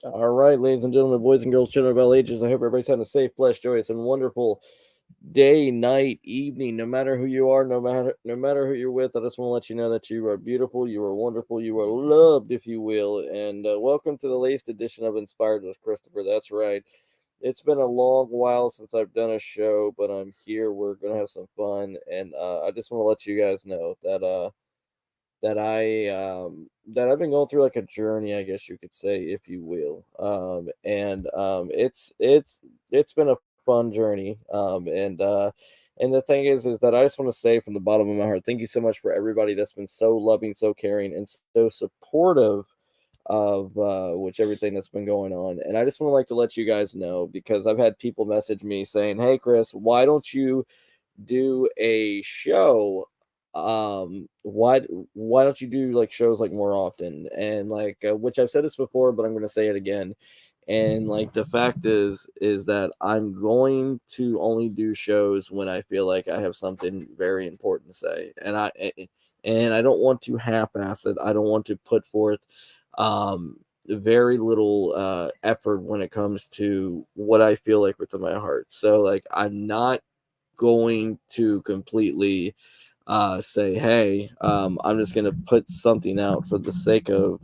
All right, ladies and gentlemen, boys and girls, children of all ages. I hope everybody's having a safe, blessed, joyous, and wonderful day, night, evening. No matter who you are, no matter who you're with, I just want to let you know that you are beautiful, you are wonderful, you are loved, if you will. And welcome to the latest edition of Inspired with Christopher. That's right. It's been a long while since I've done a show, but I'm here. We're gonna have some fun, and I just want to let you guys know that I've been going through like a journey, I guess you could say, if you will. It's been a fun journey. And the thing is that I just want to say from the bottom of my heart, thank you so much for everybody that's been so loving, so caring, and so supportive of which everything that's been going on. And I just want to like to let you guys know because I've had people message me saying, "Hey Chris, why don't you do a show? Why don't you do like shows like more often?" And like which I've said this before, but I'm going to say it again. And like the fact is that I'm going to only do shows when I feel like I have something very important to say. And I don't want to half-ass it. I don't want to put forth very little effort when it comes to what I feel like within my heart. So like I'm not going to completely say, "Hey, I'm just going to put something out for the sake of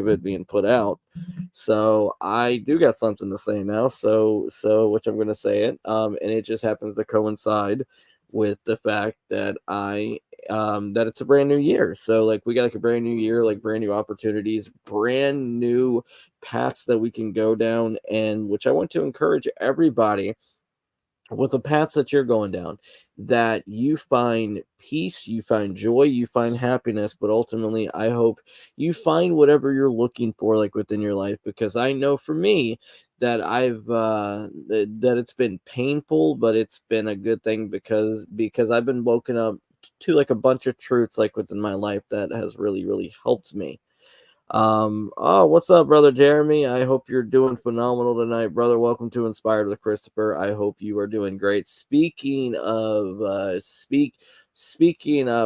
it being put out." So I do got something to say now. So which I'm going to say it, and it just happens to coincide with the fact that that it's a brand new year. So like we got like a brand new year, like brand new opportunities, brand new paths that we can go down, and which I want to encourage everybody with the paths that you're going down, that you find peace, you find joy, you find happiness, but ultimately I hope you find whatever you're looking for like within your life, because I know for me that that it's been painful, but it's been a good thing because I've been woken up to like a bunch of truths like within my life that has really helped me. Oh, what's up, brother Jeremy? I hope you're doing phenomenal tonight, brother. Welcome to Inspired with Christopher. I hope you are doing great. Speaking of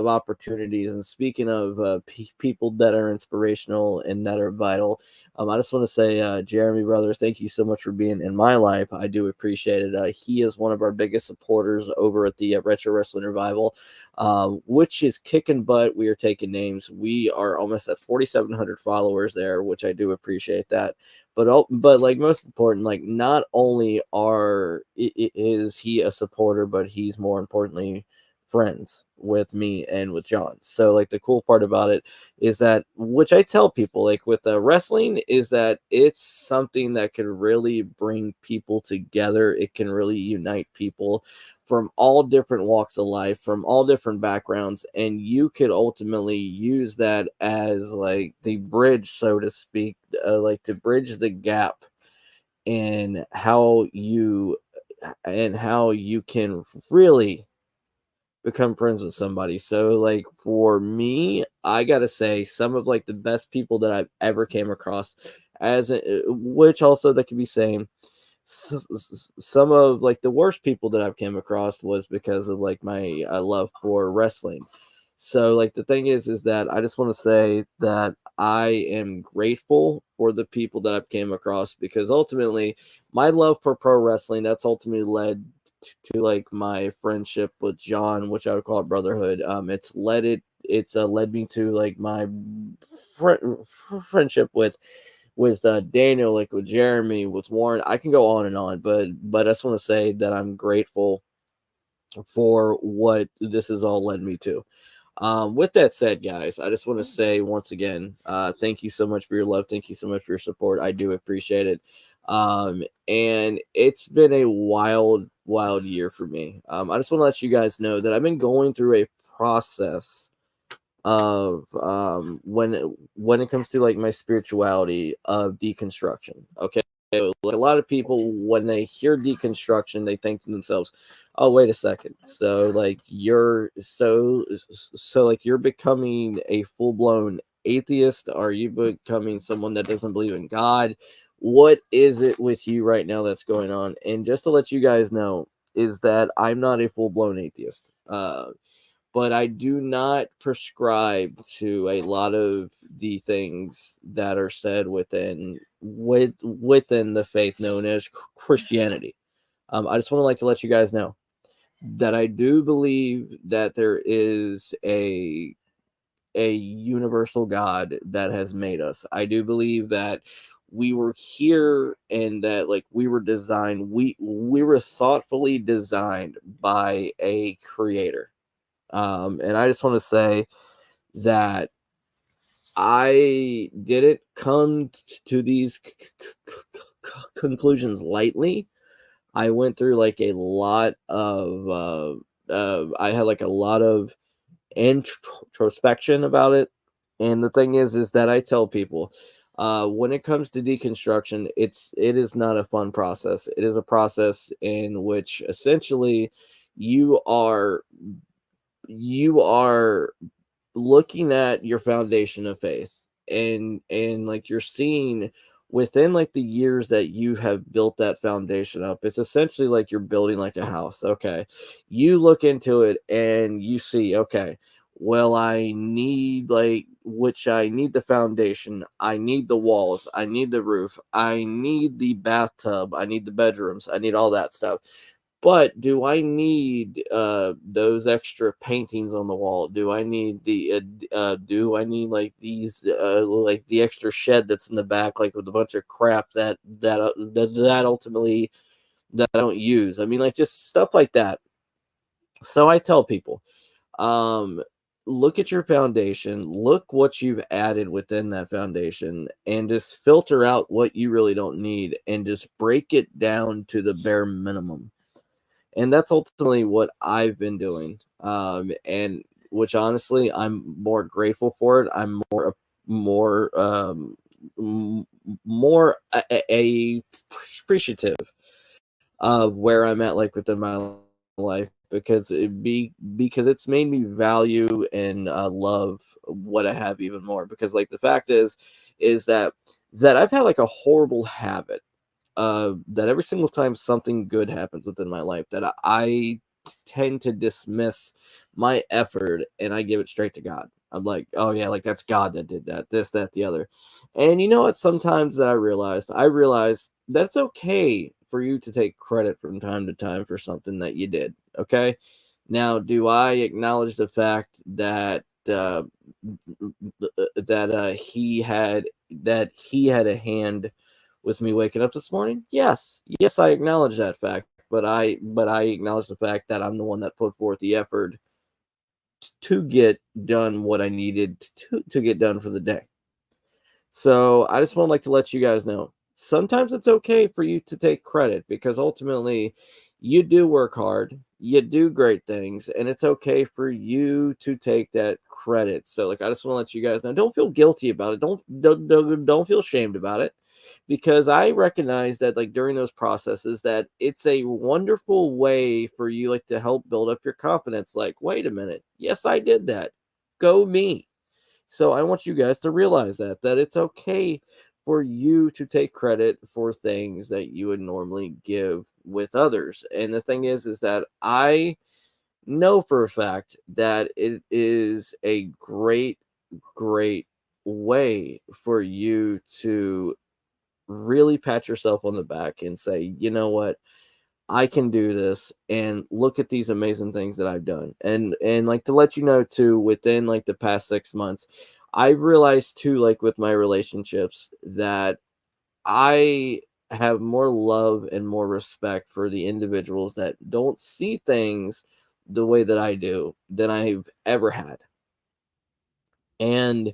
opportunities and speaking of people that are inspirational and that are vital, I just want to say, Jeremy, brother, thank you so much for being in my life. I do appreciate it. He is one of our biggest supporters over at the Retro Wrestling Revival, which is kicking butt. We are taking names. We are almost at 4,700 followers there, which I do appreciate that. But like most important, like not only is he a supporter, but he's more importantly friends with me and with John. So like the cool part about it is that, which I tell people like with wrestling, is that it's something that can really bring people together. It can really unite people from all different walks of life, from all different backgrounds, and you could ultimately use that as like the bridge, so to speak, like to bridge the gap in how you can really become friends with somebody. So like for me, I gotta say some of like the best people that I've ever came across, which also that could be same, some of like the worst people that I've came across was because of like my love for wrestling. So like the thing is that I just want to say that I am grateful for the people that I've came across, because ultimately my love for pro wrestling, that's ultimately led to like my friendship with John, which I would call it brotherhood. It's led me to like my friendship with Daniel, like with Jeremy, with Warren. I can go on and on, but I just want to say that I'm grateful for what this has all led me to. With that said, guys, I just want to say once again, thank you so much for your love. Thank you so much for your support. I do appreciate it. And it's been a wild year for me. I just want to let you guys know that I've been going through a process of when it comes to like my spirituality of deconstruction. Okay, like a lot of people when they hear deconstruction, they think to themselves, "Oh, wait a second. So like like you're becoming a full blown atheist? Are you becoming someone that doesn't believe in God? What is it with you right now that's going on?" And just to let you guys know is that I'm not a full blown atheist. but I do not prescribe to a lot of the things that are said within the faith known as Christianity. I just want to like to let you guys know that I do believe that there is a universal God that has made us. I do believe that we were here and that like we were designed, we were thoughtfully designed by a creator. And I just want to say that I didn't come to these conclusions lightly. I went through like a lot of I had like a lot of introspection about it. And the thing is that I tell people, when it comes to deconstruction, it is not a fun process. It is a process in which essentially you are you are looking at your foundation of faith, and like you're seeing within like the years that you have built that foundation up, it's essentially like you're building like a house. Okay, you look into it and you see, okay, well, I need like, which I need the foundation, I need the walls, I need the roof, I need the bathtub, I need the bedrooms, I need all that stuff. But do I need those extra paintings on the wall? Do I need do I need like these like the extra shed that's in the back, like with a bunch of crap that ultimately that I don't use? I mean, like just stuff like that. So I tell people, um, look at your foundation, look what you've added within that foundation, and just filter out what you really don't need, and just break it down to the bare minimum. And that's ultimately what I've been doing. And which honestly, I'm more grateful for it. I'm more, more appreciative of where I'm at, like within my life, because because it's made me value and love what I have even more. Because like the fact is that I've had like a horrible habit that every single time something good happens within my life, that I tend to dismiss my effort and I give it straight to God. I'm like, oh yeah, like that's God that did that, this, that, the other. And you know what? Sometimes that I realized that it's okay for you to take credit from time to time for something that you did. Okay. Now, do I acknowledge the fact that he had a hand with me waking up this morning? Yes, I acknowledge that fact, but I acknowledge the fact that I'm the one that put forth the effort to get done what I needed to get done for the day. So I just want to like to let you guys know, sometimes it's okay for you to take credit, because ultimately you do work hard, you do great things, and it's okay for you to take that credit. So like I just want to let you guys know, don't feel guilty about it. Don't feel shamed about it, because I recognize that like during those processes that it's a wonderful way for you like to help build up your confidence. Like, wait a minute, yes, I did that. Go me. So I want you guys to realize that it's okay for you to take credit for things that you would normally give with others. And the thing is that I know for a fact that it is a great way for you to really pat yourself on the back and say, you know what, I can do this, and look at these amazing things that I've done. And like to let you know too, within like the past 6 months, I've realized too, like with my relationships, that I have more love and more respect for the individuals that don't see things the way that I do than I've ever had. And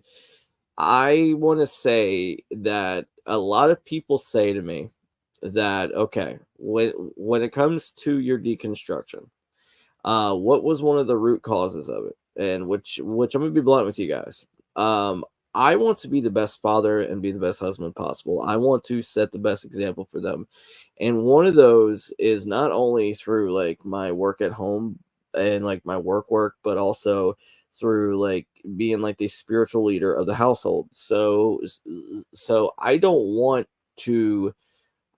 I want to say that a lot of people say to me that, okay, when it comes to your deconstruction, what was one of the root causes of it? And which I'm gonna be blunt with you guys. Um, I want to be the best father and be the best husband possible. I want to set the best example for them. And one of those is not only through like my work at home and like my work, but also through like being like the spiritual leader of the household. So I don't want to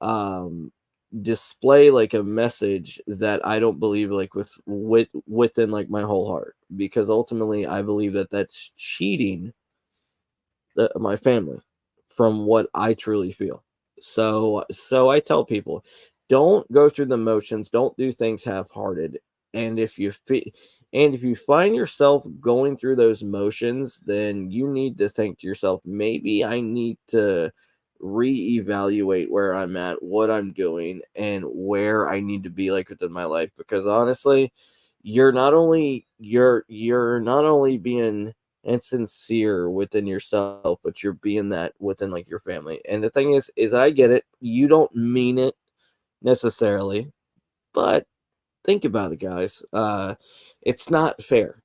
um display like a message that I don't believe like within like my whole heart, because ultimately I believe that that's cheating my family from what I truly feel. So I tell people, don't go through the motions, don't do things half-hearted. And if you find yourself going through those motions, then you need to think to yourself, maybe I need to reevaluate where I'm at, what I'm doing, and where I need to be like within my life. Because honestly, you're not only being insincere within yourself, but you're being that within like your family. And the thing is I get it. You don't mean it necessarily, but think about it, guys. It's not fair.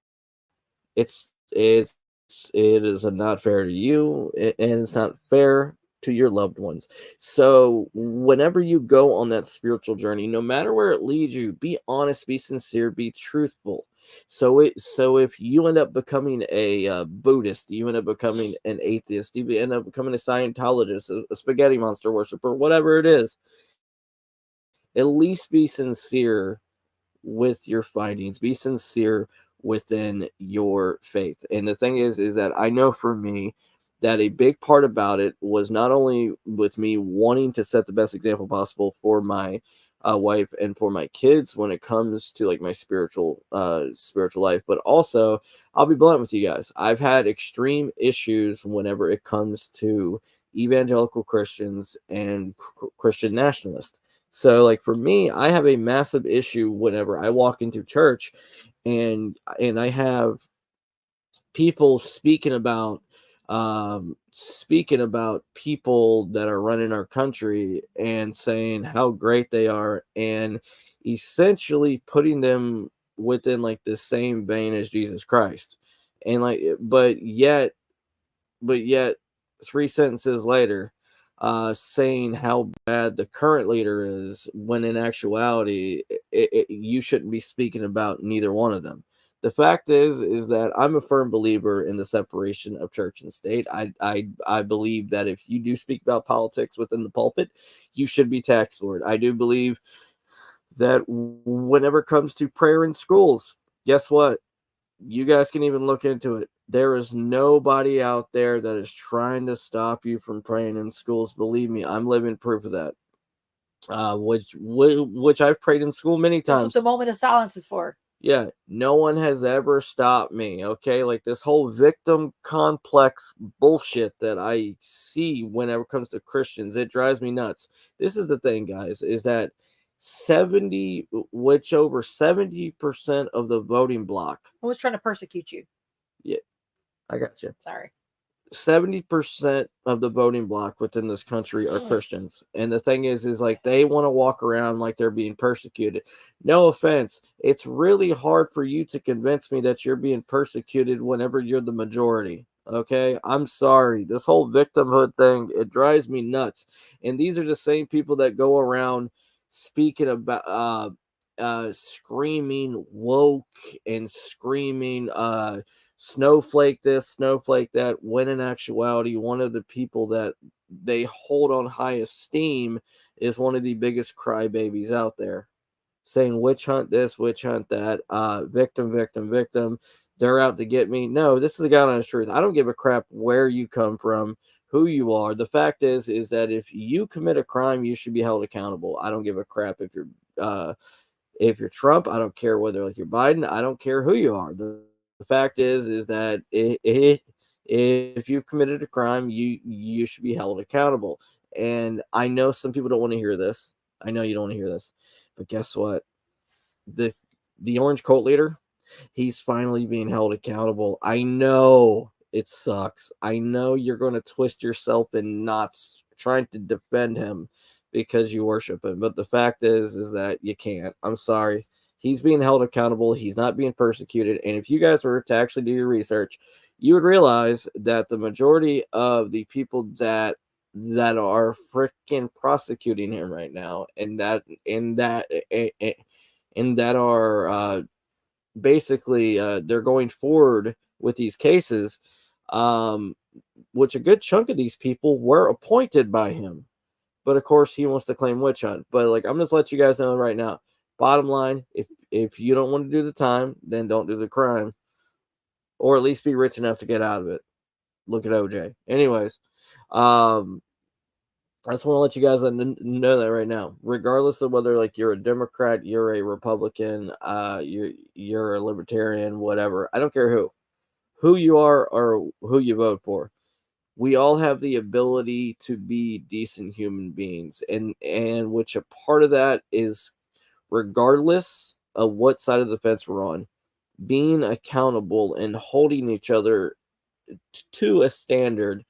It is not fair to you, and it's not fair to your loved ones. So whenever you go on that spiritual journey, no matter where it leads you, be honest, be sincere, be truthful. So if you end up becoming a Buddhist, you end up becoming an atheist, you end up becoming a Scientologist, a spaghetti monster worshiper, whatever it is, at least be sincere with your findings, be sincere within your faith. And the thing is that I know for me that a big part about it was not only with me wanting to set the best example possible for my wife and for my kids when it comes to like my spiritual life, but also I'll be blunt with you guys, I've had extreme issues whenever it comes to evangelical Christians and Christian nationalists. So like for me, I have a massive issue whenever I walk into church and I have people speaking about people that are running our country and saying how great they are, and essentially putting them within like the same vein as Jesus Christ. And like but yet 3 sentences later, saying how bad the current leader is, when in actuality, you shouldn't be speaking about neither one of them. The fact is that I'm a firm believer in the separation of church and state. I believe that if you do speak about politics within the pulpit, you should be taxed for it. I do believe that whenever it comes to prayer in schools, guess what? You guys can even look into it. There is nobody out there that is trying to stop you from praying in schools. Believe me, I'm living proof of that. Which I've prayed in school many That's what times. the moment of silence is for. Yeah, no one has ever stopped me. Okay, like this whole victim complex bullshit that I see whenever it comes to Christians, it drives me nuts. This is the thing, guys, is that over 70% of the voting block. Who was trying to persecute you? Yeah, I got you. Sorry. 70% of the voting block within this country are Christians. And the thing is like they want to walk around like they're being persecuted. No offense. It's really hard for you to convince me that you're being persecuted whenever you're the majority. Okay. I'm sorry. This whole victimhood thing, it drives me nuts. And these are the same people that go around speaking about, screaming woke and screaming, snowflake this, snowflake that, when in actuality, one of the people that they hold on high esteem is one of the biggest crybabies out there, saying witch hunt this, witch hunt that, victim, victim, victim. They're out to get me. No, this is the God honest truth. I don't give a crap where you come from, who you are. The fact is that if you commit a crime, you should be held accountable. I don't give a crap if you're Trump. I don't care whether like you're Biden. I don't care who you are. The fact is that if you've committed a crime, you should be held accountable. And I know some people don't want to hear this. I know you don't want to hear this, but guess what? The orange cult leader, he's finally being held accountable. I know it sucks. I know you're going to twist yourself in knots trying to defend him because you worship him, but the fact is that you can't. I'm sorry. He's being held accountable. He's not being persecuted. And if you guys were to actually do your research, you would realize that the majority of the people that are freaking prosecuting him right now, and that are basically they're going forward with these cases, which a good chunk of these people were appointed by him. But of course, he wants to claim witch hunt. But like, I'm just let you guys know right now. Bottom line, if you don't want to do the time, then don't do the crime. or at least be rich enough to get out of it. Look at OJ. Anyways, I just want to let you guys know that right now, regardless of whether like you're a Democrat, you're a Republican, you're a Libertarian, whatever. I don't care who you are or who you vote for. We all have the ability to be decent human beings, and which a part of that is, regardless of what side of the fence we're on, being accountable and holding each other to a standard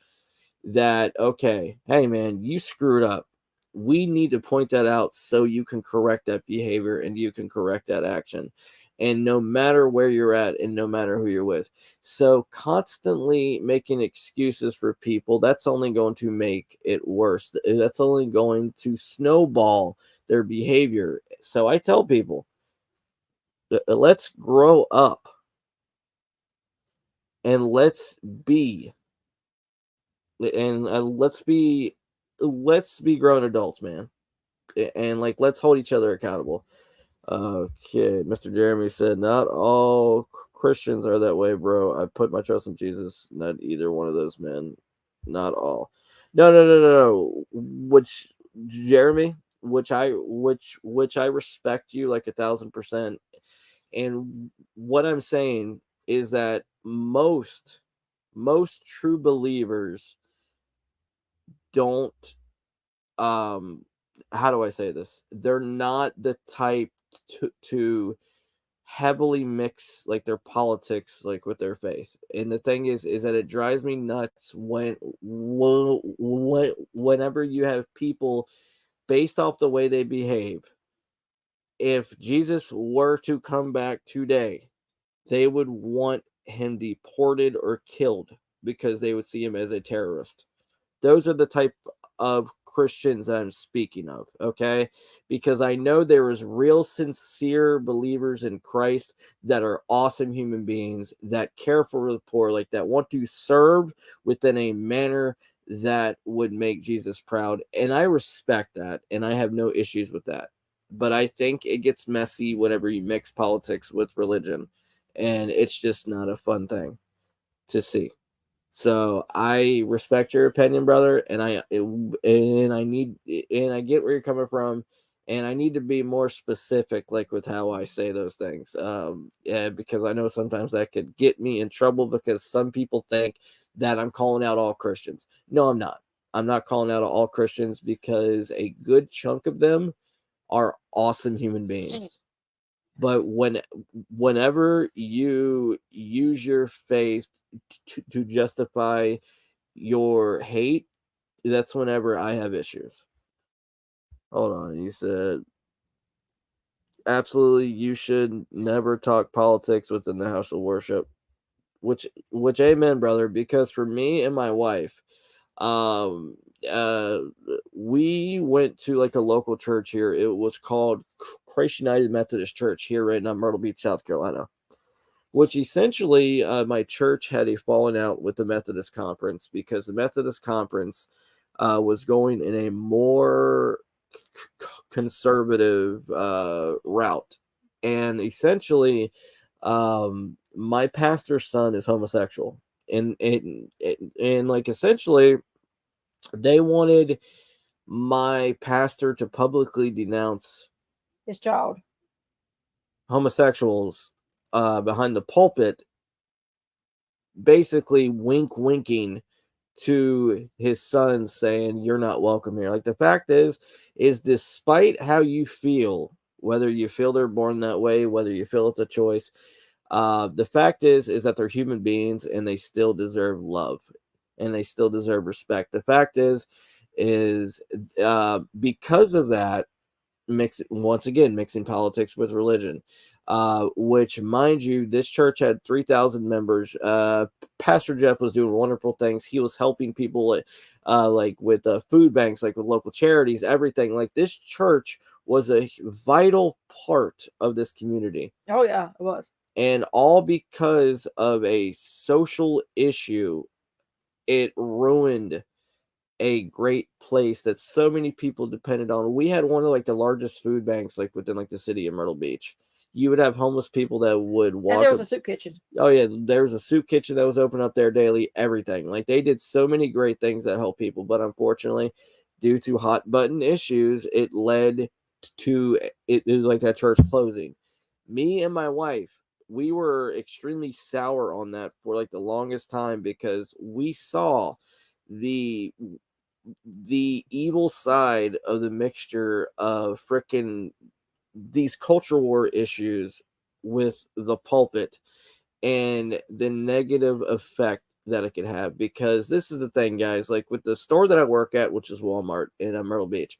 that, okay, hey man, you screwed up. We need to point that out so you can correct that behavior and you can correct that action. And no matter where you're at and no matter who you're with. So constantly making excuses for people, that's only going to make it worse. That's only going to snowball their behavior. So I tell people, let's grow up and let's be let's be grown adults, man. And like, let's hold each other accountable. Okay, Mr. Jeremy said, not all Christians are that way, bro. I put my trust in Jesus, not either one of those men. Not all. No. Which, Jeremy, which I respect you like 1,000%. And what I'm saying is that most true believers don't, how do I say this? They're not the type to heavily mix like their politics like with their faith. And the thing is that it drives me nuts whenever you have people based off the way they behave. If Jesus were to come back today, they would want him deported or killed because they would see him as a terrorist. Those are the type of Christians that I'm speaking of, okay? Because I know there is real sincere believers in Christ that are awesome human beings that care for the poor, like that want to serve within a manner that would make Jesus proud. And I respect that, and I have no issues with that. But I think it gets messy whenever you mix politics with religion, and it's just not a fun thing to see. So I respect your opinion, brother, and I get where you're coming from, and I need to be more specific, like with how I say those things. Yeah, because I know sometimes that could get me in trouble because some people think that I'm calling out all Christians. No, I'm not. I'm not calling out all Christians because a good chunk of them are awesome human beings. But whenever you use your faith to justify your hate, that's whenever I have issues. Hold on, he said, absolutely, you should never talk politics within the house of worship. Which amen, brother, because for me and my wife, um uh we went to like a local church here. It was called Christ United Methodist Church here right in Myrtle Beach, South Carolina, which essentially my church had a falling out with the Methodist Conference because the Methodist Conference was going in a more conservative route. And essentially, my pastor's son is homosexual. And like, essentially, they wanted my pastor to publicly denounce His child. homosexuals behind the pulpit, basically winking to his son, saying, you're not welcome here. Like, the fact is despite how you feel, whether you feel they're born that way, whether you feel it's a choice, the fact is that they're human beings and they still deserve love and they still deserve respect. The fact is because of that, mixing politics with religion, which, mind you, this church had 3,000 members. Pastor Jeff was doing wonderful things. He was helping people like with food banks, like with local charities, everything. Like, this church was a vital part of this community. Oh yeah, it was. And all because of a social issue, it ruined a great place that so many people depended on. We had one of like the largest food banks like within like the city of Myrtle Beach. You would have homeless people that would walk. And there was a soup kitchen. Oh yeah, there was a soup kitchen that was open up there daily. Everything, like they did so many great things that help people, but unfortunately, due to hot button issues, it led to it was like that church closing. Me and my wife, we were extremely sour on that for like the longest time because we saw the evil side of the mixture of freaking these culture war issues with the pulpit and the negative effect that it could have. Because this is the thing, guys, like with the store that I work at, which is Walmart in Myrtle Beach,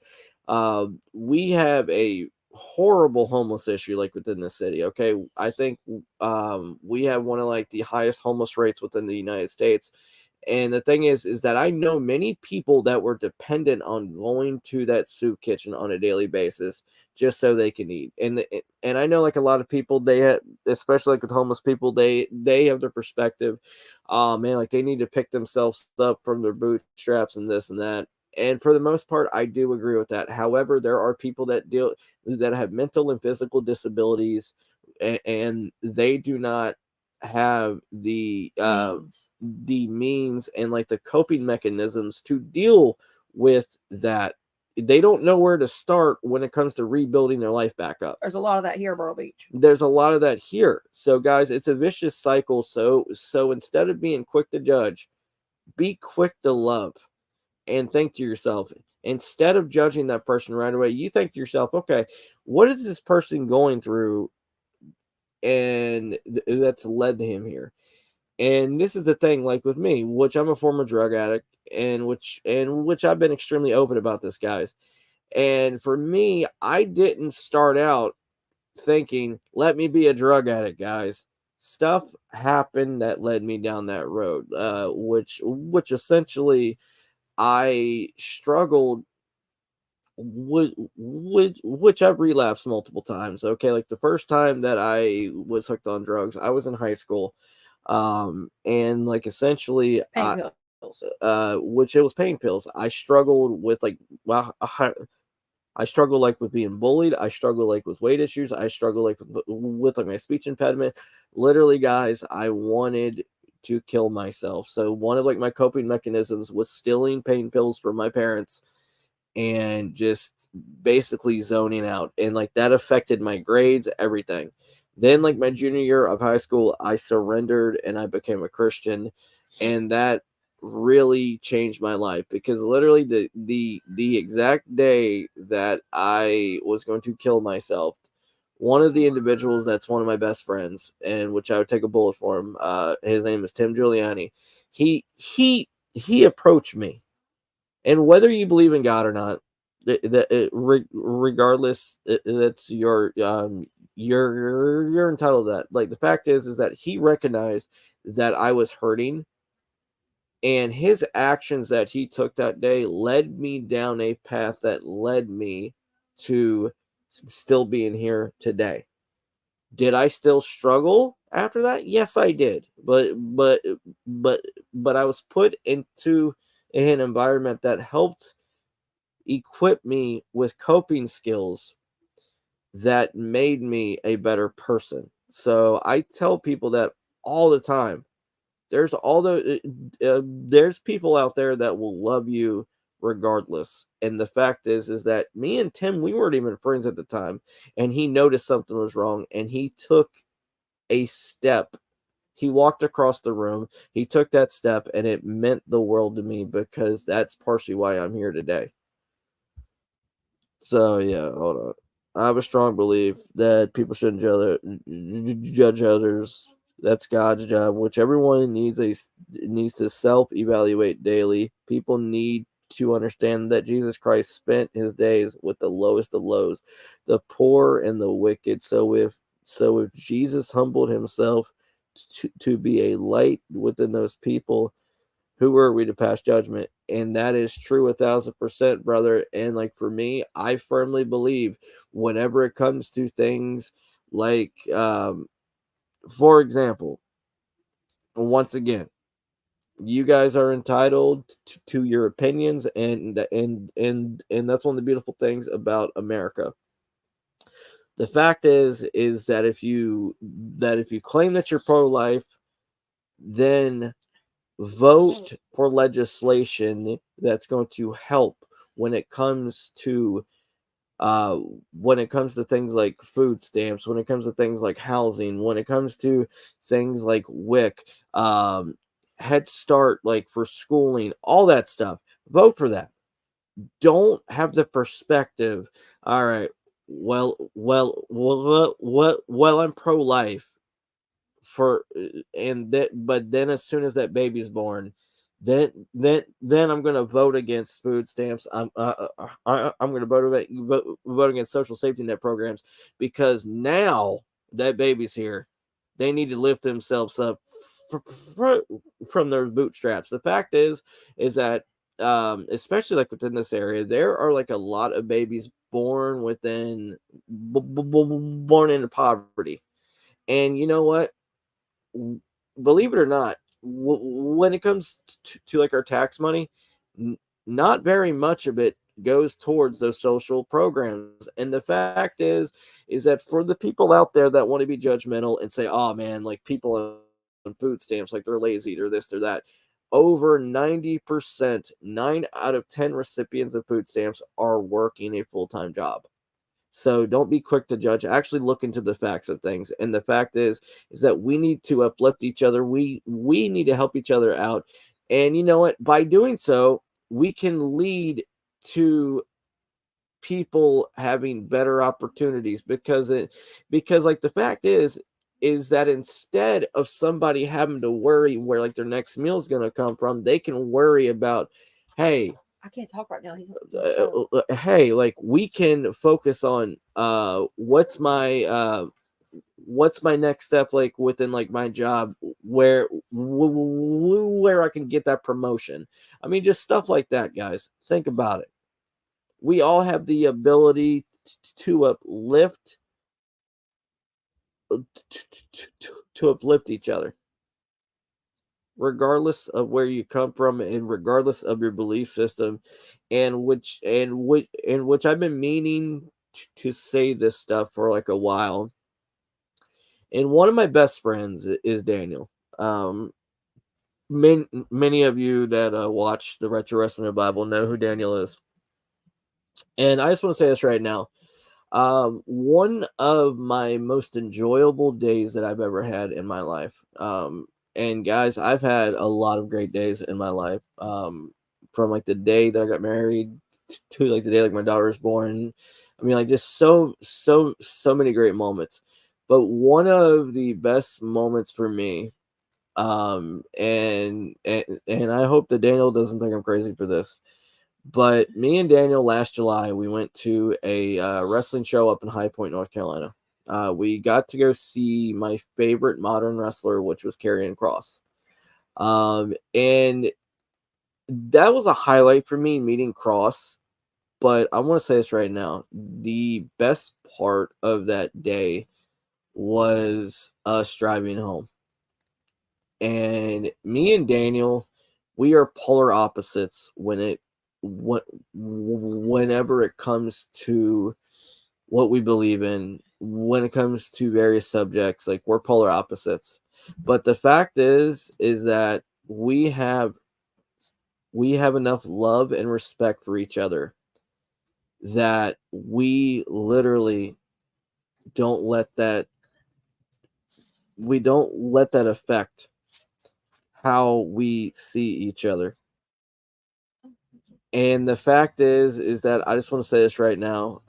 we have a horrible homeless issue like within the city. Okay, I think we have one of like the highest homeless rates within the United States. And the thing is that I know many people that were dependent on going to that soup kitchen on a daily basis just so they can eat. And I know like a lot of people, they have, especially like with homeless people, they have their perspective. Oh man, like they need to pick themselves up from their bootstraps and this and that. And for the most part, I do agree with that. However, there are people that have mental and physical disabilities, and they do not have the means and like the coping mechanisms to deal with that. They don't know where to start when it comes to rebuilding their life back up. There's a lot of that here at Myrtle Beach. There's a lot of that here. So guys, it's a vicious cycle. So instead of being quick to judge, be quick to love and think to yourself, instead of judging that person right away, you think to yourself, okay, what is this person going through and that's led to him here? And this is the thing, like with me, which I'm a former drug addict, and which I've been extremely open about this, guys. And for me, I didn't start out thinking, let me be a drug addict, guys. Stuff happened that led me down that road, which essentially I struggled with, which I've relapsed multiple times. Okay, like the first time that I was hooked on drugs, I was in high school. And like essentially Pain pills. Which it was pain pills. I struggled with like, well, I struggle like with being bullied. I struggle like with weight issues. I struggle like with like my speech impediment. Literally, guys, I wanted to kill myself. So one of like my coping mechanisms was stealing pain pills from my parents and just basically zoning out. And like that affected my grades, everything. Then like my junior year of high school, I surrendered and I became a Christian, and that really changed my life, because literally the exact day that I was going to kill myself, one of the individuals that's one of my best friends, and which I would take a bullet for him, his name is Tim Giuliani. He approached me, and whether you believe in God or not, regardless, that's you're entitled to that. Like the fact is that he recognized that I was hurting, and his actions that he took that day led me down a path that led me to still being here today. Did I still struggle after that? Yes, I did. But I was put into an environment that helped equip me with coping skills that made me a better person. So I tell people that all the time. There's there's people out there that will love you regardless. And the fact is that me and Tim, we weren't even friends at the time, and he noticed something was wrong, and he took a step. He walked across the room. He took that step, and it meant the world to me, because that's partially why I'm here today. So yeah, hold on. I have a strong belief that people shouldn't judge others. That's God's job, which everyone needs to self-evaluate daily. People need to understand that Jesus Christ spent his days with the lowest of lows, the poor and the wicked. So if Jesus humbled himself to be a light within those people, who were we to pass judgment? And that is true 1,000%, brother. And like for me, I firmly believe whenever it comes to things like, for example, once again, you guys are entitled to your opinions, and that's one of the beautiful things about America. The fact is that if you claim that you're pro-life, then vote for legislation that's going to help when it comes to things like food stamps, when it comes to things like housing, when it comes to things like WIC, Head Start, like for schooling, all that stuff. Vote for that. Don't have the perspective, all right, well, I'm pro-life but then as soon as that baby's born, then I'm going to vote against food stamps. I'm going to vote against social safety net programs, because now that baby's here, they need to lift themselves up from their bootstraps. The fact is that especially like within this area, there are like a lot of babies born born into poverty. And you know what? Believe it or not, when it comes to like our tax money, not very much of it goes towards those social programs. And the fact is that for the people out there that want to be judgmental and say, oh man, like people on food stamps, like they're lazy, they're this, they're that, over 90%, 9 out of 10 recipients of food stamps are working a full-time job. So don't be quick to judge. Actually look into the facts of things. And the fact is that we need to uplift each other. We need to help each other out. And you know what? By doing so, we can lead to people having better opportunities, because like the fact is that instead of somebody having to worry where like their next meal is going to come from, they can worry about, hey, I can't talk right now. He's hey, like we can focus on what's my next step, like within like my job, where I can get that promotion. I mean, just stuff like that, guys. Think about it. We all have the ability to uplift each other, regardless of where you come from and regardless of your belief system, and which I've been meaning to say this stuff for like a while. And one of my best friends is Daniel. Many of you that watch the Retro Wrestling Bible know who Daniel is. And I just want to say this right now. One of my most enjoyable days that I've ever had in my life. And guys, I've had a lot of great days in my life. From like the day that I got married to like the day like my daughter was born. I mean, like just so many great moments. But one of the best moments for me, and I hope that Daniel doesn't think I'm crazy for this, but me and Daniel last July, we went to a wrestling show up in High Point, North Carolina. We got to go see my favorite modern wrestler, which was Karrion Kross. And that was a highlight for me, meeting Kross. But I want to say this right now. The best part of that day was us driving home. And me and Daniel, we are polar opposites whenever it comes to what we believe in, when it comes to various subjects. Like, we're polar opposites. But the fact is that we have enough love and respect for each other that we literally don't let that affect how we see each other. And the fact is that I just want to say this right now.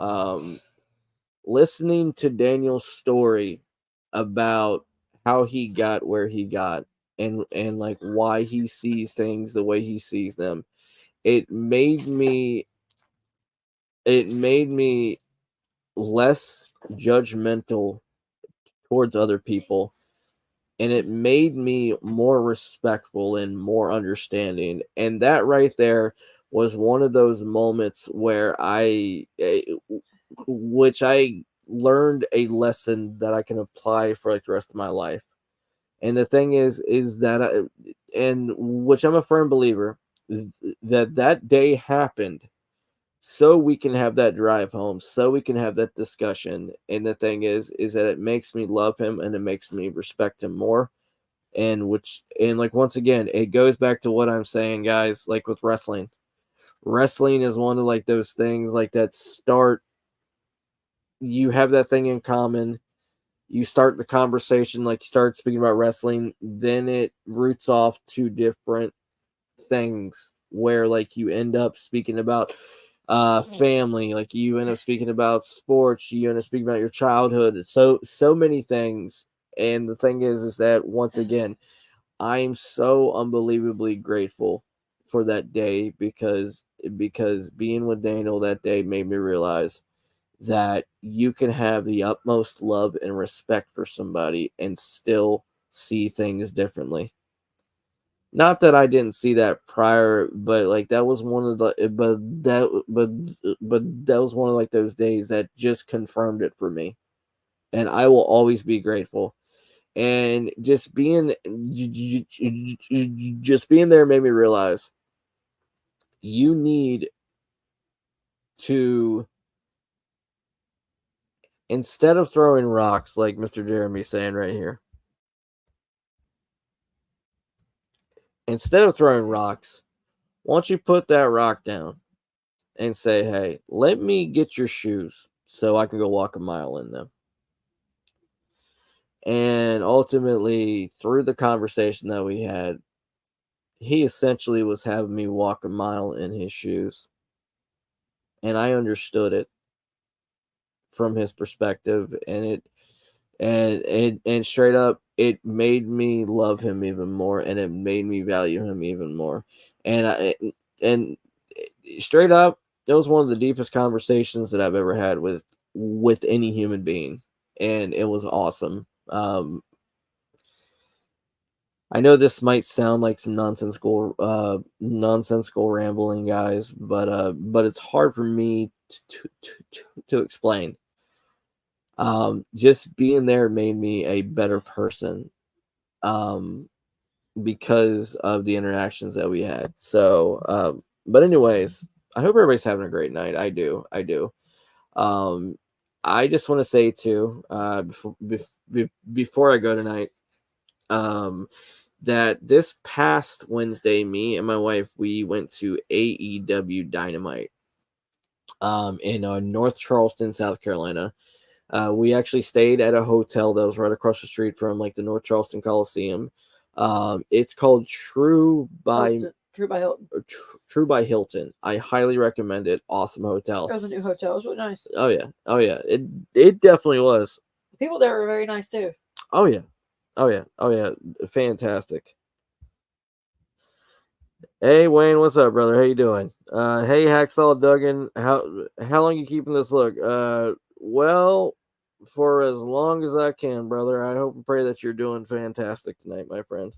Listening to Daniel's story about how he got where he got, and like why he sees things the way he sees them, it made me less judgmental towards other people, and it made me more respectful and more understanding. And that right there was one of those moments where I learned a lesson that I can apply for like the rest of my life. And the thing is that and which I'm a firm believer, that day happened so we can have that drive home, so we can have that discussion. And the thing is that it makes me love him and it makes me respect him more. And like, once again, it goes back to what I'm saying, guys, like with wrestling. Wrestling is one of like those things like that you have that thing in common. You start the conversation, like you start speaking about wrestling, then it roots off to different things where like you end up speaking about family, like you end up speaking about sports, you end up speaking about your childhood, so many things. And the thing is that, once again, I'm so unbelievably grateful for that day, because being with Daniel that day made me realize that you can have the utmost love and respect for somebody and still see things differently. Not that I didn't see that prior, but like that was one of the but that was one of like those days that just confirmed it for me. And I will always be grateful. And just being there made me realize you need to, instead of throwing rocks like Mr. Jeremy's saying right here, instead of throwing rocks, why don't you put that rock down and say, hey, let me get your shoes so I can go walk a mile in them. And ultimately, through the conversation that we had, he essentially was having me walk a mile in his shoes. And I understood it from his perspective, and straight up, it made me love him even more, and it made me value him even more. And straight up, it was one of the deepest conversations that I've ever had with any human being, and it was awesome. I know this might sound like some nonsensical rambling, guys, but it's hard for me to explain. Just being there made me a better person, because of the interactions that we had. So, but anyways, I hope everybody's having a great night. I do. I just want to say too, before I go tonight, that this past Wednesday, me and my wife, we went to AEW Dynamite, in North Charleston, South Carolina. We actually stayed at a hotel that was right across the street from like the North Charleston Coliseum. It's called True by Hilton. True by Hilton. I highly recommend it. Awesome hotel. It was a new hotel. It was really nice. Oh yeah. It definitely was. The people there were very nice too. Oh yeah. Fantastic. Hey Wayne, what's up, brother? How you doing? Hey Hacksaw Duggan, how long you keeping this look? Well, for as long as I can, brother. I hope and pray that you're doing fantastic tonight, my friend.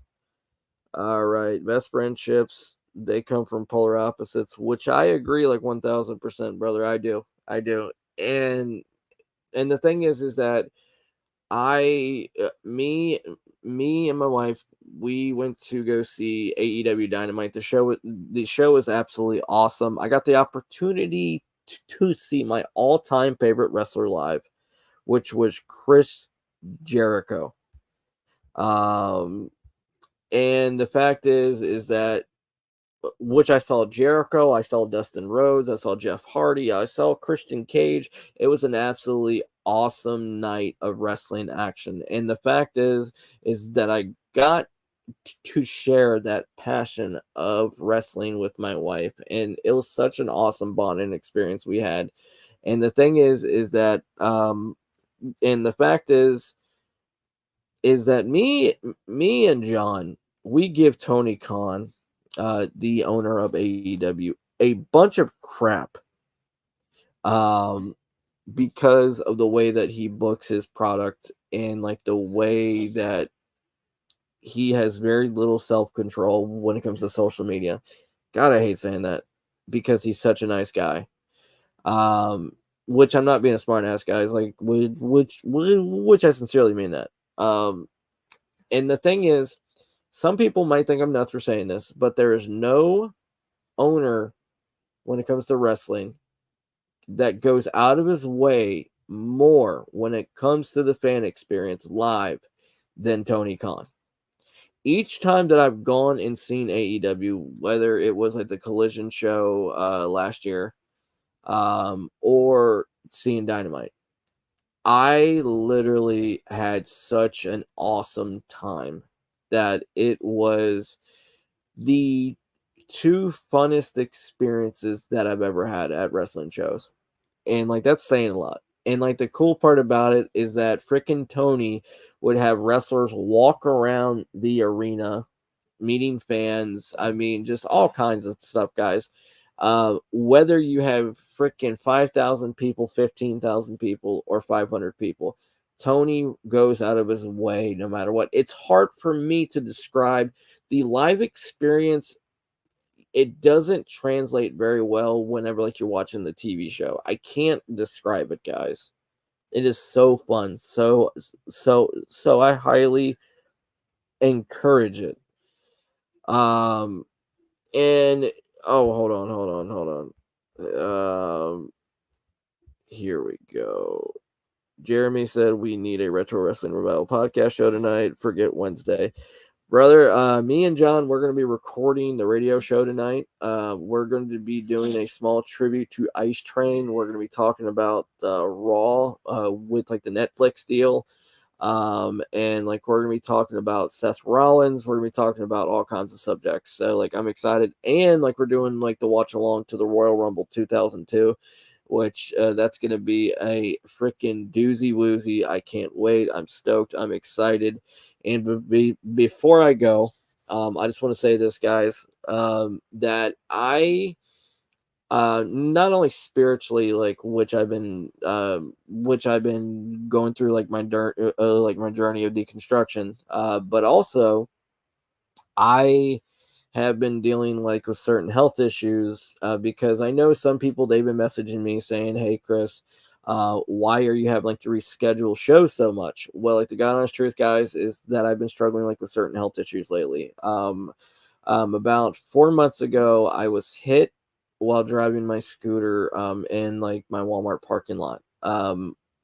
All right, best friendships, they come from polar opposites, which I agree like 1000%, brother. I do. And the thing is that me and my wife, we went to go see AEW Dynamite. The show is absolutely awesome. I got the opportunity to see my all-time favorite wrestler live, which was Chris Jericho. And the fact is that, which I saw Jericho, I saw Dustin Rhodes, I saw Jeff Hardy, I saw Christian Cage. It was an absolutely awesome night of wrestling action. And the fact is that I got to share that passion of wrestling with my wife, and it was such an awesome bonding experience we had. And the thing is that and the fact is that me and John, we give Tony Khan, the owner of AEW, a bunch of crap, because of the way that he books his product, and like the way that he has very little self-control when it comes to social media. God, I hate saying that, because he's such a nice guy. Which I'm not being a smart ass, guys. Like, which I sincerely mean that. And the thing is, some people might think I'm nuts for saying this, but there is no owner when it comes to wrestling that goes out of his way more when it comes to the fan experience live than Tony Khan. Each time that I've gone and seen AEW, whether it was like the Collision show last year, or seeing Dynamite, I literally had such an awesome time that it was the two funnest experiences that I've ever had at wrestling shows. And like that's saying a lot. And like the cool part about it is that freaking Tony would have wrestlers walk around the arena meeting fans. I mean, just all kinds of stuff, guys. Whether you have freaking 5,000 people, 15,000 people, or 500 people, Tony goes out of his way no matter what. It's hard for me to describe the live experience. It doesn't translate very well whenever like you're watching the TV show. I can't describe it, guys. It is so fun. So I highly encourage it. And oh, hold on. Here we go. Jeremy said we need a Retro Wrestling Revival podcast show tonight. Forget Wednesday. Brother, me and John, we're going to be recording the radio show tonight. We're going to be doing a small tribute to Ice Train. We're going to be talking about Raw with like the Netflix deal. And like we're going to be talking about Seth Rollins. We're going to be talking about all kinds of subjects. So like I'm excited. And like we're doing like the watch along to the Royal Rumble 2002. Which that's going to be a freaking doozy woozy. I can't wait. I'm stoked. I'm excited. And before I go, I just want to say this, guys, that I not only spiritually, like which I've been going through, like my journey of deconstruction, but also I have been dealing like with certain health issues because I know some people, they've been messaging me saying, hey Chris, why are you having like to reschedule shows so much? Well, like the God honest truth, guys, is that I've been struggling like with certain health issues lately. About 4 months ago, I was hit while driving my scooter in like my Walmart parking lot,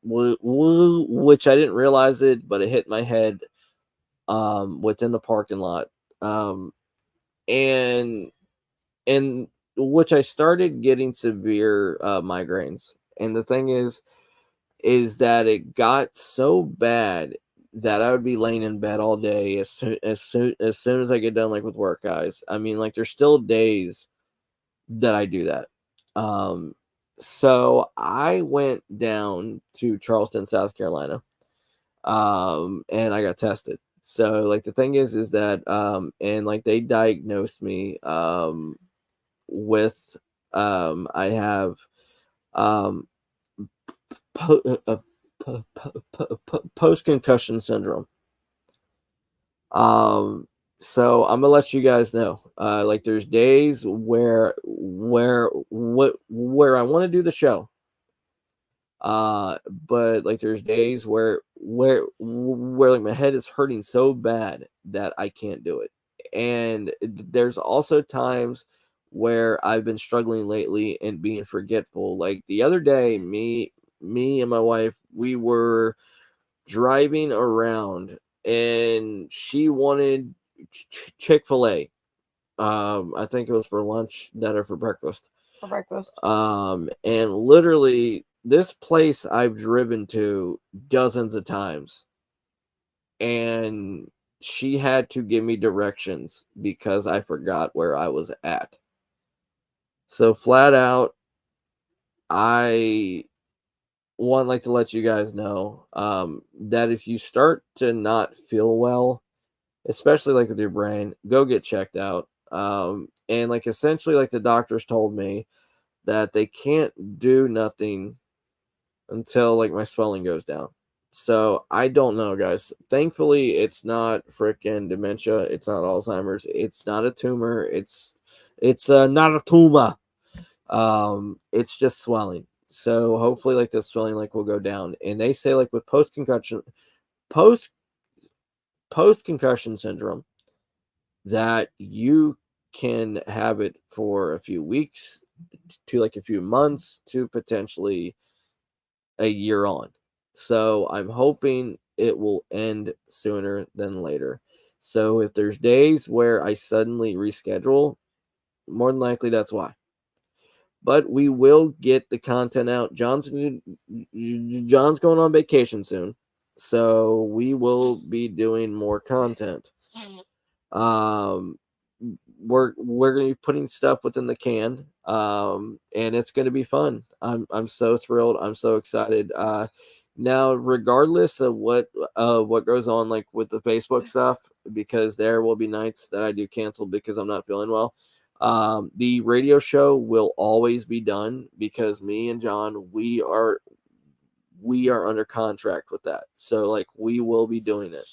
which I didn't realize it, but it hit my head within the parking lot. And which I started getting severe migraines. And the thing is that it got so bad that I would be laying in bed all day as soon as I get done like with work, guys. I mean, like there's still days that I do that. So I went down to Charleston, South Carolina, and I got tested. So like the thing is that and like they diagnosed me with I have post concussion syndrome. So I'm gonna let you guys know. Like there's days where I want to do the show. But like there's days where like my head is hurting so bad that I can't do it. And there's also times where I've been struggling lately and being forgetful. Like the other day, me and my wife, we were driving around and she wanted Chick-fil-A. I think it was for lunch, dinner, for breakfast. For breakfast. And literally this place I've driven to dozens of times, and she had to give me directions because I forgot where I was at. So flat out, I want like to let you guys know that if you start to not feel well, especially like with your brain, go get checked out. And like essentially like the doctors told me that they can't do nothing until like my swelling goes down. So I don't know, guys. Thankfully, it's not freaking dementia. It's not Alzheimer's. It's not a tumor. It's not a tumor. It's just swelling. So hopefully, like the swelling like will go down. And they say like with post concussion syndrome that you can have it for a few weeks, to like a few months to potentially a year on. So I'm hoping it will end sooner than later. So if there's days where I suddenly reschedule, more than likely that's why. But we will get the content out. John's going on vacation soon, so we will be doing more content. Um, we're gonna be putting stuff within the can, and it's gonna be fun. I'm so thrilled. I'm so excited. Now, regardless of what goes on, like with the Facebook stuff, because there will be nights that I do cancel because I'm not feeling well. The radio show will always be done because me and John, we are under contract with that. So like we will be doing it.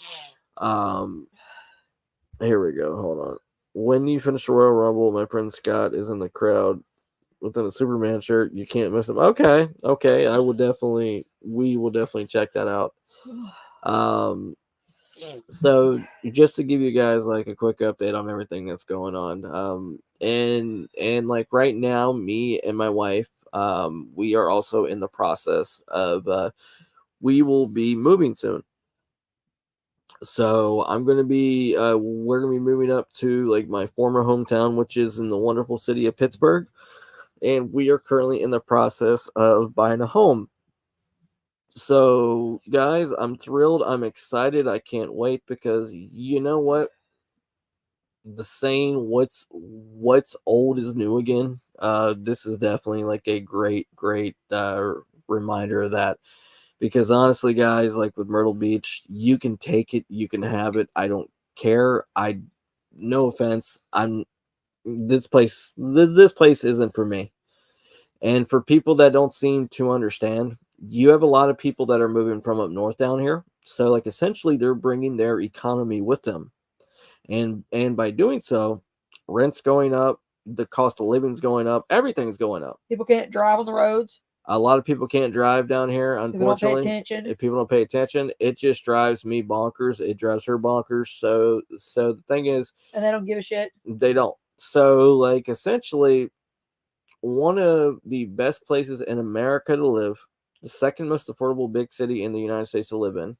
Here we go. Hold on. When you finish the Royal Rumble, my friend Scott is in the crowd within a Superman shirt. You can't miss him. Okay. We will definitely check that out. So just to give you guys like a quick update on everything that's going on. And like right now, me and my wife, we are also in the process of, we will be moving soon. So we're gonna be moving up to like my former hometown, which is in the wonderful city of Pittsburgh, and we are currently in the process of buying a home. So guys, I'm thrilled. I'm excited. I can't wait because you know what? The saying what's old is new again. This is definitely like a great reminder of that. Because honestly, guys, like with Myrtle Beach, you can take it, you can have it. I don't care. No offense. This place isn't for me. And for people that don't seem to understand, you have a lot of people that are moving from up north down here. So like essentially they're bringing their economy with them. And by doing so, rent's going up, the cost of living's going up, everything's going up. People can't drive on the roads. A lot of people can't drive down here, unfortunately. If people don't pay attention, it just drives me bonkers. It drives her bonkers. So the thing is, and they don't give a shit. They don't. So like essentially, one of the best places in America to live, the second most affordable big city in the United States to live in,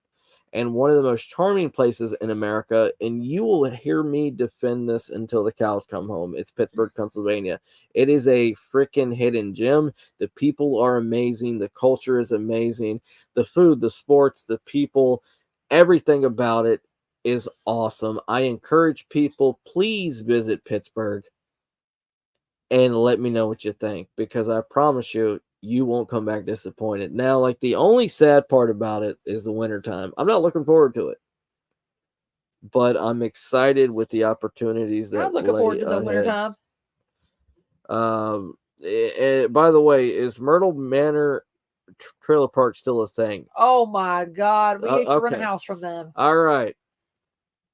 and one of the most charming places in America, and you will hear me defend this until the cows come home. It's Pittsburgh, Pennsylvania. It is a freaking hidden gem. The people are amazing. The culture is amazing. The food, the sports, the people, everything about it is awesome. I encourage people, please visit Pittsburgh and let me know what you think, because I promise you, you won't come back disappointed. Now, like the only sad part about it is the wintertime. I'm not looking forward to it, but I'm excited with the opportunities that I'm looking forward to the wintertime. By the way, is Myrtle Manor Trailer Park still a thing? Oh my God, we used to rent a house from them. All right.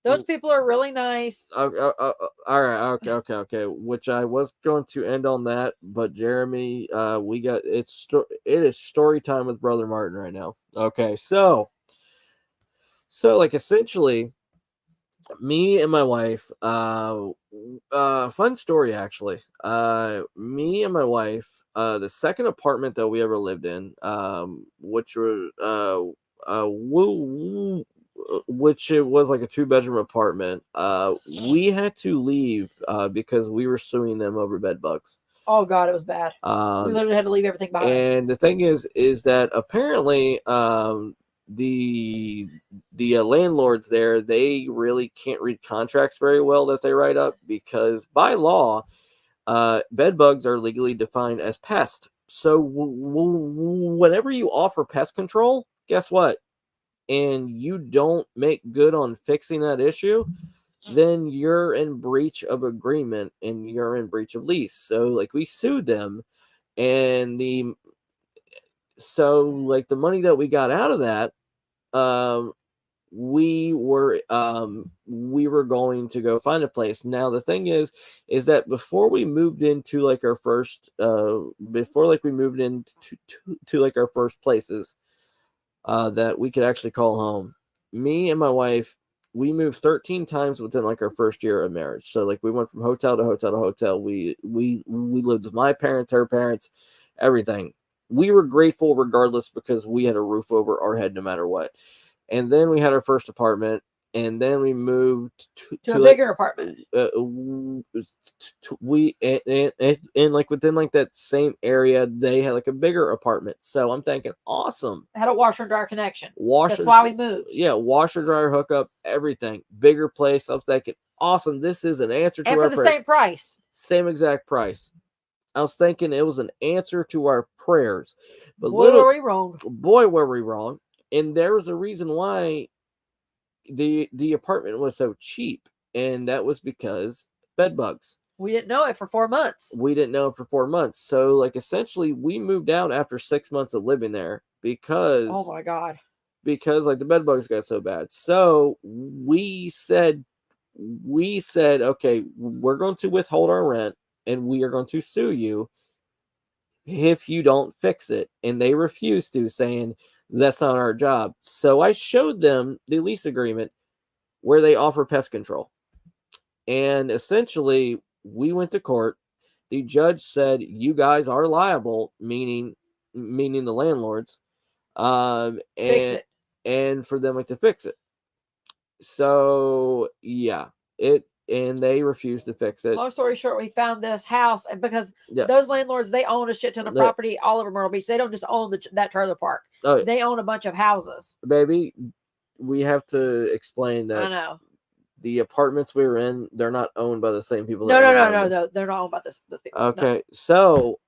Those people are really nice. All right. Okay. Which I was going to end on that, but Jeremy, it is story time with Brother Martin right now. Okay, so like essentially, me and my wife, fun story actually. Me and my wife, the second apartment that we ever lived in, which it was like a 2-bedroom apartment. We had to leave because we were suing them over bed bugs. Oh God, it was bad. We literally had to leave everything behind. And the thing is that apparently the landlords there, they really can't read contracts very well that they write up, because by law, bed bugs are legally defined as pests. So whenever you offer pest control, guess what? And you don't make good on fixing that issue, then you're in breach of agreement and you're in breach of lease. So like we sued them, and the money that we got out of that, we were going to go find a place. Now the thing is that before we moved into like our first like our first places that we could actually call home, me and my wife we moved 13 times within like our first year of marriage. So like we went from hotel to hotel to hotel. We lived with my parents, her parents, everything. We were grateful regardless because we had a roof over our head no matter what. And then we had our first apartment, and then we moved to a bigger apartment. We and like within like that same area, they had like a bigger apartment. So I'm thinking, awesome. It had a washer and dryer connection. That's why we moved. Yeah, washer dryer hookup, everything, bigger place. I'm thinking, awesome. This is an answer to and for the same price, same exact price. I was thinking it was an answer to our prayers, but boy, were we wrong. Boy, were we wrong. And there was a reason why the apartment was so cheap, and that was because bed bugs. We didn't know it for 4 months. So like essentially we moved out after 6 months of living there because oh my god, because like the bed bugs got so bad. So we said okay, we're going to withhold our rent and we are going to sue you if you don't fix it. And they refused to, saying that's not our job. So I showed them the lease agreement where they offer pest control. And essentially, we went to court. The judge said, you guys are liable, meaning the landlords, and for them like to fix it. So yeah, and they refused to fix it. Long story short, we found this house, and because those landlords, they own a shit ton of property all over Myrtle Beach. They don't just own that trailer park. Oh, they own a bunch of houses. Baby, we have to explain that. I know. The apartments we were in, they're not owned by the same people. No, they're not owned by those people. Okay, no. So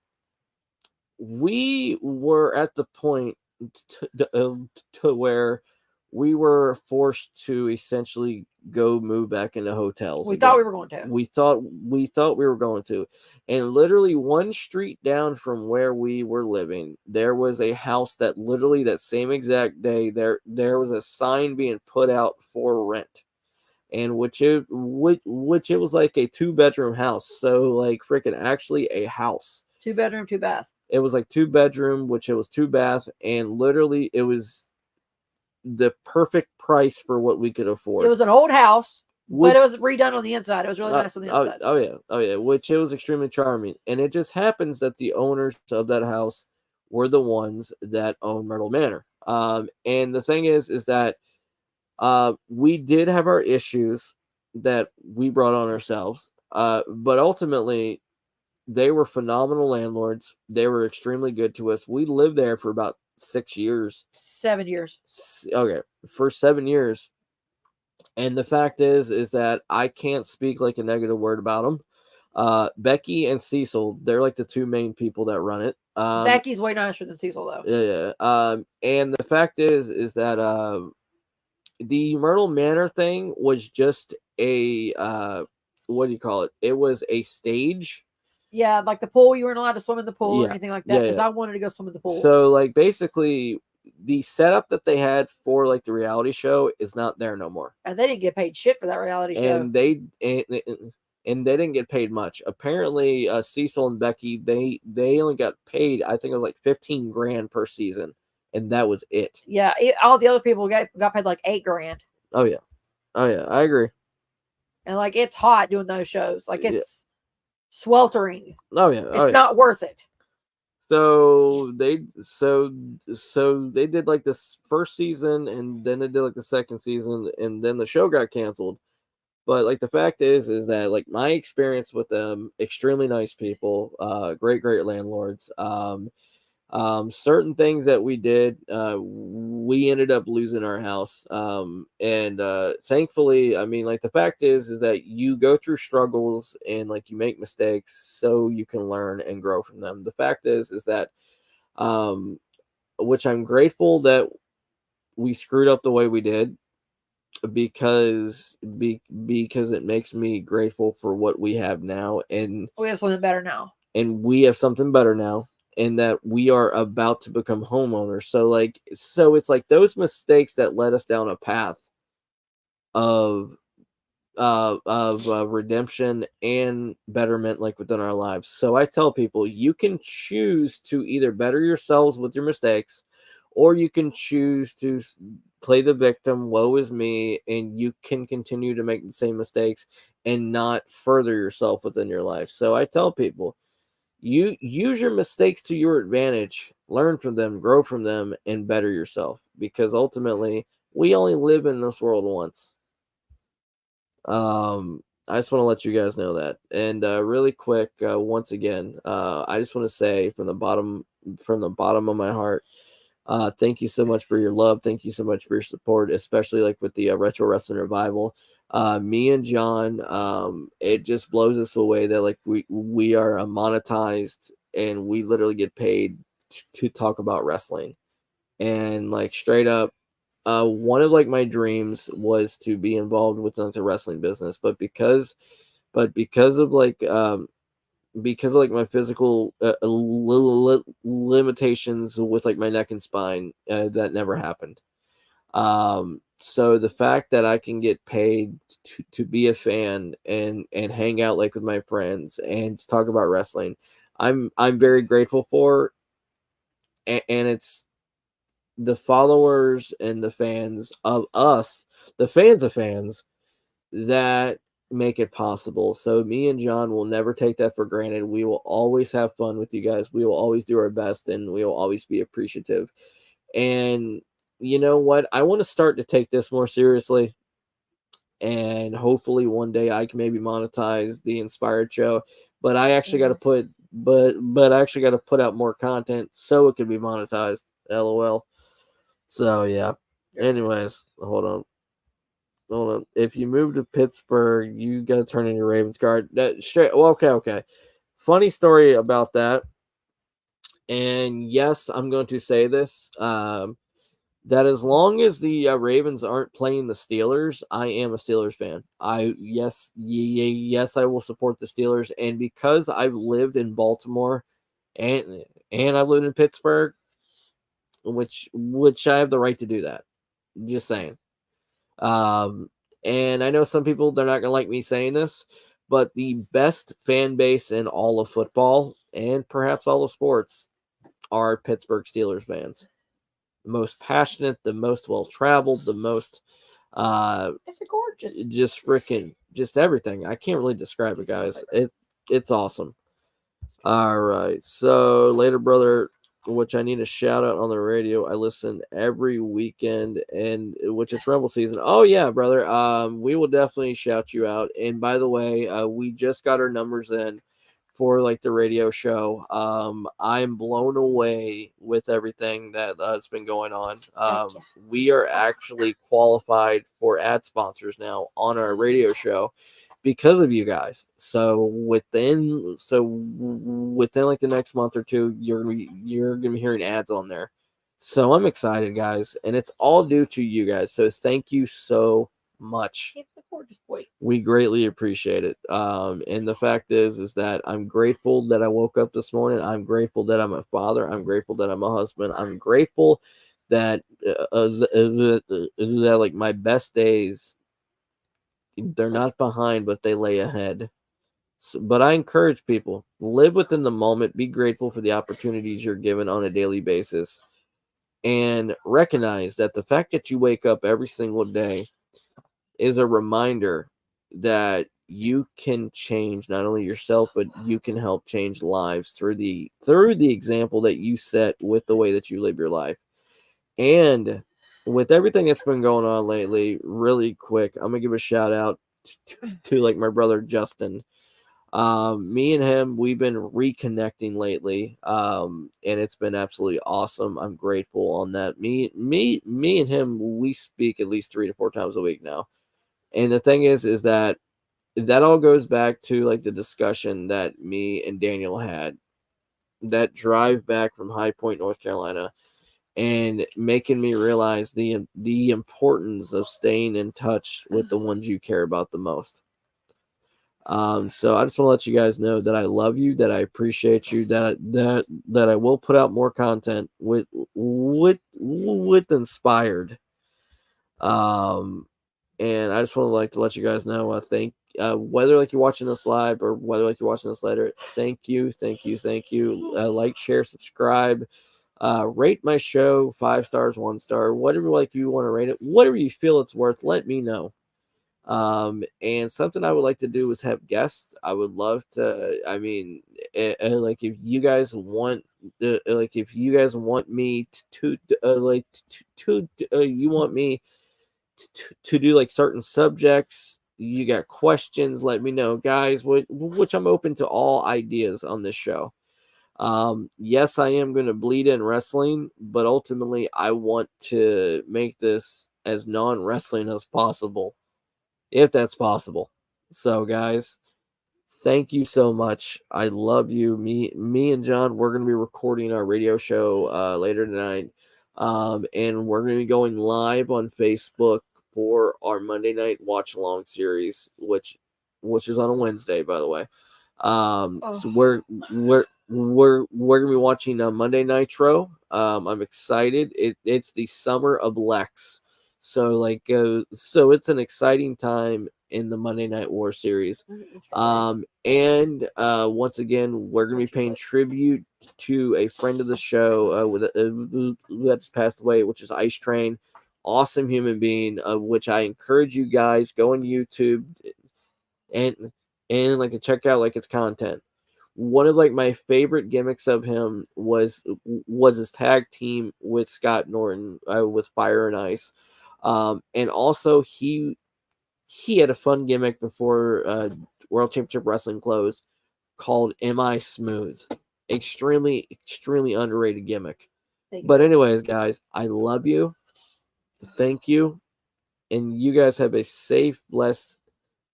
we were at the point to where we were forced to essentially go move back into hotels. We thought we were going to. We thought we were going to. And literally one street down from where we were living, there was a house that literally that same exact day, there was a sign being put out for rent. And which it was like a 2-bedroom house. So like freaking actually a house. 2-bedroom, 2-bath. It was like 2-bedroom, which it was 2-bath, and literally it was the perfect price for what we could afford. It was an old house, but it was redone on the inside. It was really nice on the inside. Oh yeah, which it was extremely charming. And it just happens that the owners of that house were the ones that own Myrtle Manor. And the thing is that we did have our issues that we brought on ourselves, but ultimately they were phenomenal landlords. They were extremely good to us. We lived there for about 6 years. 7 years. Okay, for 7 years. And the fact is that I can't speak like a negative word about them. Becky and Cecil, they're like the two main people that run it. Becky's way nicer than Cecil, though. Yeah. And the fact is that the Myrtle Manor thing was just a what do you call it? It was a stage. Yeah, like the pool, you weren't allowed to swim in the pool or anything like that because I wanted to go swim in the pool. So like basically the setup that they had for like the reality show is not there no more. And they didn't get paid shit for that reality show. And they didn't get paid much. Apparently Cecil and Becky, they only got paid, I think it was like $15,000 per season. And that was it. Yeah, all the other people got paid like $8,000. Oh yeah, I agree. And like it's hot doing those shows. Like it's sweltering. Oh yeah, it's not worth it. So they did like this first season, and then they did like the second season, and then the show got canceled. But like the fact is that like my experience with them, extremely nice people, great landlords. Certain things that we did, we ended up losing our house. And thankfully, I mean, like the fact is that you go through struggles and like you make mistakes so you can learn and grow from them. The fact is that, which I'm grateful that we screwed up the way we did, because it makes me grateful for what we have now. And we have something better now. And that we are about to become homeowners. So it's like those mistakes that led us down a path of redemption and betterment, like within our lives. So I tell people, you can choose to either better yourselves with your mistakes, or you can choose to play the victim, woe is me, and you can continue to make the same mistakes and not further yourself within your life. So I tell people, you use your mistakes to your advantage, learn from them, grow from them, and better yourself, because ultimately we only live in this world once. I just want to let you guys know that. And really quick, once again, I just want to say from the bottom of my heart, thank you so much for your love. Thank you so much for your support, especially like with the Retro Wrestling Revival. Me and John, it just blows us away that like we are monetized and we literally get paid to talk about wrestling. And like straight up, one of like my dreams was to be involved with like the wrestling business, but because of like my physical limitations with like my neck and spine, that never happened. So the fact that I can get paid to be a fan and hang out like with my friends and to talk about wrestling, I'm very grateful for, and it's the followers and the fans of us, the fans of fans, that make it possible. So me and John will never take that for granted. We will always have fun with you guys. We will always do our best, and we will always be appreciative. And you know what? I want to start to take this more seriously. And hopefully one day I can maybe monetize the Inspired Show. But I actually got to put I actually got to put out more content so it can be monetized. LOL. So yeah. Anyways, hold on. If you move to Pittsburgh, you got to turn in your Ravens card. Straight. Well, okay. Funny story about that. And yes, I'm going to say this. That as long as the Ravens aren't playing the Steelers, I am a Steelers fan. Yes, I will support the Steelers. And because I've lived in Baltimore and I've lived in Pittsburgh, which I have the right to do that. Just saying. And I know some people, they're not going to like me saying this, but the best fan base in all of football and perhaps all of sports are Pittsburgh Steelers fans. The most passionate, the most well-traveled, the most it's a gorgeous, just everything. I can't really describe it, guys. It's awesome. All right. So later, brother, which I need a shout out on the radio. I listen every weekend, and which it's Rumble season. Oh yeah, brother. We will definitely shout you out. And by the way, we just got our numbers in for like the radio show. I'm blown away with everything that's been going on. We are actually qualified for ad sponsors now on our radio show because of you guys. So within like the next month or two, you're gonna be hearing ads on there. So I'm excited, guys, and it's all due to you guys. So thank you so much. We greatly appreciate it. And the fact is that I'm grateful that I woke up this morning. I'm grateful that I'm a father. I'm grateful that I'm a husband. I'm grateful that that like my best days, they're not behind, but they lay ahead. So, but I encourage people, live within the moment, be grateful for the opportunities you're given on a daily basis, and recognize that the fact that you wake up every single day is a reminder that you can change not only yourself, but you can help change lives through the example that you set with the way that you live your life. And with everything that's been going on lately, really quick, I'm gonna give a shout out to like my brother Justin. Me and him, we've been reconnecting lately, and it's been absolutely awesome. I'm grateful on that. Me and him, we speak at least 3 to 4 times a week now. And the thing is that all goes back to like the discussion that me and Daniel had, that drive back from High Point, North Carolina, and making me realize the importance of staying in touch with the ones you care about the most. So I just want to let you guys know that I love you, that I appreciate you, that I will put out more content with Inspired. And I just want to let you guys know, I think, whether like you're watching this live or whether like you're watching this later, thank you. Like, share, subscribe. Rate my show 5 stars, 1 star, whatever like you want to rate it, whatever you feel it's worth. Let me know. And something I would like to do is have guests. I would love to. I mean, like if you guys want, if you guys want me you want me to do like certain subjects. You got questions? Let me know, guys. Which I'm open to all ideas on this show. Yes, I am going to bleed in wrestling, but ultimately I want to make this as non-wrestling as possible, if that's possible. So, guys, thank you so much. I love you. Me and John, we're going to be recording our radio show later tonight, and we're going to be going live on Facebook for our Monday night watch along series, which is on a Wednesday, by the way. So we're gonna be watching Monday Nitro. I'm excited. It's the summer of Lex, so so it's an exciting time in the Monday Night War series. And once again, we're gonna be paying tribute to a friend of the show who has passed away, which is Ice Train. Awesome human being, which I encourage you guys go on YouTube and like to check out like his content. One of like my favorite gimmicks of him was his tag team with Scott Norton with Fire and Ice, and also he had a fun gimmick before World Championship Wrestling closed called "Am I Smooth?" Extremely underrated gimmick. But anyways, guys, I love you. Thank you, and you guys have a safe, blessed,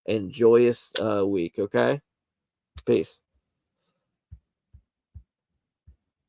and joyous week. Okay, peace.